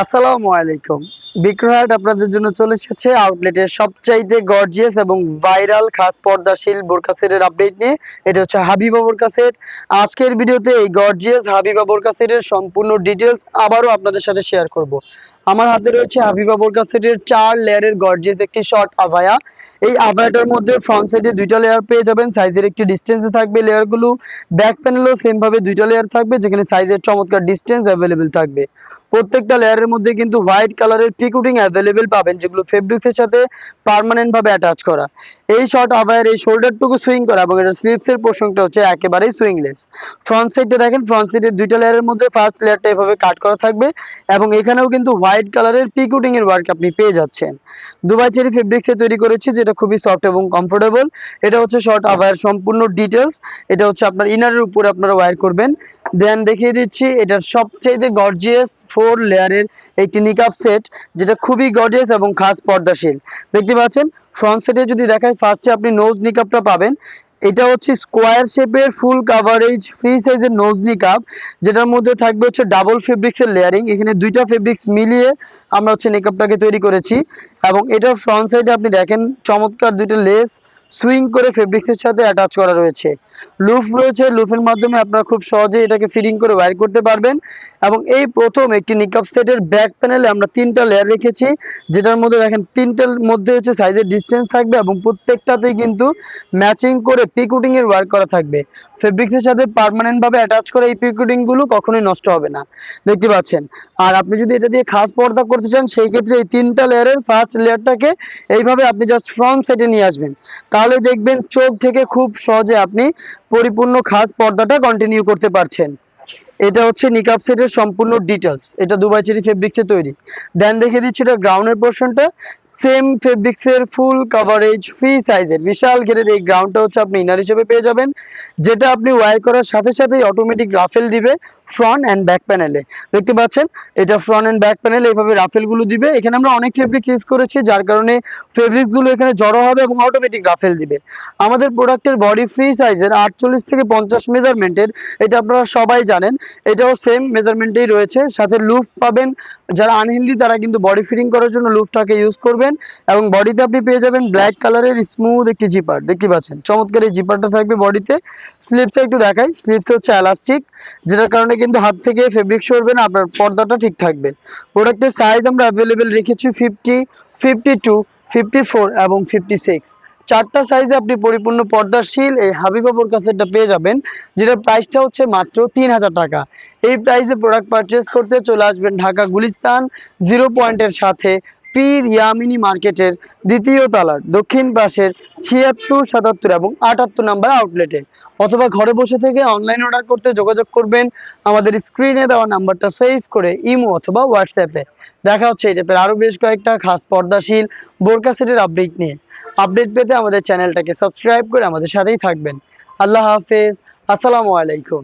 আসসালামু আলাইকুম। বিক্রয়হাট আপনাদের জন্য চলে এসেছে আউটলেটের সবচাইতে গর্জিয়াস এবং ভাইরাল খাস পর্দাশীল বোরকা সেটের আপডেট নিয়ে। এটা হচ্ছে হাবিবা বোরকা সেট। আজকের ভিডিওতে এই গর্জিয়াস হাবিবা বোরকা সেটের সম্পূর্ণ ডিটেলস আবারও আপনাদের সাথে শেয়ার করব। আমার হাতে রয়েছে হাবিবা বোরকা সেটের 4 লেয়ারের গর্জিয়াস একটি শর্ট আভায়া। এই আভায়াটার মধ্যে ফ্রন্ট সাইডে 2টা লেয়ার পেয়ে যাবেন, সাইজের একটি ডিসটেন্সে থাকবে লেয়ারগুলো। ব্যাক প্যানেলও সেম ভাবে 2টা লেয়ার থাকবে, যেখানে সাইজের চমৎকার ডিসটেন্স অ্যাভেলেবেল থাকবে। প্রত্যেকটা লেয়ারের মধ্যে কিন্তু হোয়াইট কালারের পিকুটিং অ্যাভেলেবেল পাবেন, যেগুলো ফেব্রিক্সের সাথে পার্মানেন্ট ভাবে অ্যাটাচ করা। এই শর্ট আভায়ার এই শোল্ডারটুকু সুইং করা এবং এটার স্লিভসের পোর্শনটা হচ্ছে একেবারেই সুইংলেস। ফ্রন্ট সাইডটা দেখেন, ফ্রন্ট সাইডের 2টা লেয়ারের মধ্যে ফার্স্ট লেয়ারটা এভাবে কাট করা থাকবে এবং এখানেও কিন্তু হোয়াইট কালারের পিকুটিং এর ওয়ার্ক আপনি পেয়ে যাচ্ছেন। দুবাই চেরি ফেব্রিক্সে তৈরি করেছি, যেটা খুবই সফট এবং কমফোর্টেবল। এটা হচ্ছে শর্ট আভায়ার সম্পূর্ণ ডিটেলস। এটা হচ্ছে আপনার ইনারের উপরে আপনারা ওয়্যার করবেন। দেন দেখিয়ে দিচ্ছি এটার সবচেয়ে গর্জিয়াস 4 লেয়ারের একটি নিকাব সেট, যেটা খুবই গর্জিয়াস এবং খাস পর্দাশীল। দেখতে পাচ্ছেন ফ্রন্ট সেটে যদি দেখায়, ফার্স্টে আপনি নোজ নিকাবটা পাবেন। এটা হচ্ছে স্কোয়ার শেপের ফুল কাভারেজ ফ্রি সাইজের নোজ নিকাব, যেটার মধ্যে থাকবে হচ্ছে ডাবল ফেব্রিক্সের লেয়ারিং। এখানে 2টা ফেব্রিক্স মিলিয়ে আমরা হচ্ছে নিকাবটাকে তৈরি করেছি। এবং এটার ফ্রন্ট সাইডে আপনি দেখেন চমৎকার 2টা লেস সুইং করে ফেব্রিক্সের সাথে অ্যাটাচ করা রয়েছে। লুফ রয়েছে, লুফের মাধ্যমে আপনারা খুব সহজে এটাকে ফিটিং করে ওয়্যার করতে পারবেন। এবং এই প্রথম একটি নিকাব সেটের ব্যাক প্যানেলে আমরা 3টা লেয়ার রেখেছি, যেটার মধ্যে দেখেন 3টার মধ্যে হচ্ছে সাইজের ডিসটেন্স থাকবে এবং প্রত্যেকটাতেই কিন্তু ম্যাচিং করে পিকুটিং এর ওয়্যার করা থাকবে। ফেব্রিক্সের সাথে পার্মানেন্ট ভাবে অ্যাটাচ করা এই পিকুটিং গুলো কখনোই নষ্ট হবে না, দেখতে পাচ্ছেন। আর আপনি যদি এটা দিয়ে খাস পর্দা করতে চান, সেই ক্ষেত্রে এই 3টা লেয়ারের ফার্স্ট লেয়ারটাকে এইভাবে আপনি জাস্ট ফ্রন্ট সাইডে নিয়ে আসবেন, তাহলে দেখবেন চোখ থেকে খুব সহজে আপনি পরিপূর্ণ খাস পর্দাটা কন্টিনিউ করতে পারছেন। এটা হচ্ছে নিকাব সেটের সম্পূর্ণ ডিটেলস। এটা দুবাই চেরি ফেব্রিক্সে তৈরি। দেন দেখিয়ে দিচ্ছি এটা গ্রাউন্ডের পোর্শনটা। সেম ফেব্রিক্সের ফুল কভারেজ ফ্রি সাইজের বিশাল ঘেরের এই গ্রাউন্ডটা হচ্ছে আপনি ইনার হিসেবে পেয়ে যাবেন, যেটা আপনি ওয়্যার করার সাথে সাথেই অটোমেটিক রাফেল দিবে ফ্রন্ট অ্যান্ড ব্যাক প্যানেলে। দেখতে পাচ্ছেন এটা ফ্রন্ট অ্যান্ড ব্যাক প্যানেলে এইভাবে রাফেলগুলো দিবে। এখানে আমরা অনেক ফেব্রিক ইউজ করেছি, যার কারণে ফেব্রিক্সগুলো এখানে জড়ো হবে এবং অটোমেটিক রাফেল দিবে। আমাদের প্রোডাক্টের বডি ফ্রি সাইজের 48 থেকে 50 মেজারমেন্টের, এটা আপনারা সবাই জানেন। এটাও সেম মেজারমেন্টেই রয়েছে, সাথে লুফ পাবেন। যারা আনহেলদি তারা কিন্তু বডি ফিটিং করার জন্য লুফটাকে ইউজ করবেন। এবং বডিতে আপনি পেয়ে যাবেন ব্ল্যাক কালারের স্মুথ একটি জিপার, দেখতে পাচ্ছেন চমৎকার এই জিপারটা থাকবে বডিতে। স্লিভসটা একটু দেখাই, স্লিভস হচ্ছে এলাস্টিক, যেটার কারণে কিন্তু হাত থেকে ফেব্রিক সরবে না, আপনার পর্দাটা ঠিক থাকবে। প্রোডাক্টের সাইজ আমরা অ্যাভেলেবেল রেখেছি 50, 52, 54 এবং 56। 4টা সাইজে আপনি পরিপূর্ণ পর্দাশীল এই হাবিবা বোরকা সেটটা পেয়ে যাবেন, যেটার প্রাইসটা হচ্ছে মাত্র 3000 টাকা। এই প্রাইসে প্রোডাক্ট পারচেস করতে চলে আসবেন ঢাকা গুলিস্তান 0 পয়েন্টের সাথে পীর ইয়ামিনী মার্কেটের 2য় তলার দক্ষিণ পাশের 76, 77 এবং 78 নাম্বার আউটলেটে, অথবা ঘরে বসে থেকে অনলাইন অর্ডার করতে যোগাযোগ করবেন আমাদের স্ক্রিনে দেওয়া নাম্বারটা সেভ করে ইমো অথবা হোয়াটসঅ্যাপে। দেখা হচ্ছে এই টাইপের আরো বেশ কয়েকটা খাস পর্দাশীল বোরকা সেটের আপডেট নিয়ে। আপডেট পেতে আমাদের চ্যানেলটাকে সাবস্ক্রাইব করে আমাদের সাথেই থাকবেন। আল্লাহ হাফেজ, আসসালামু আলাইকুম।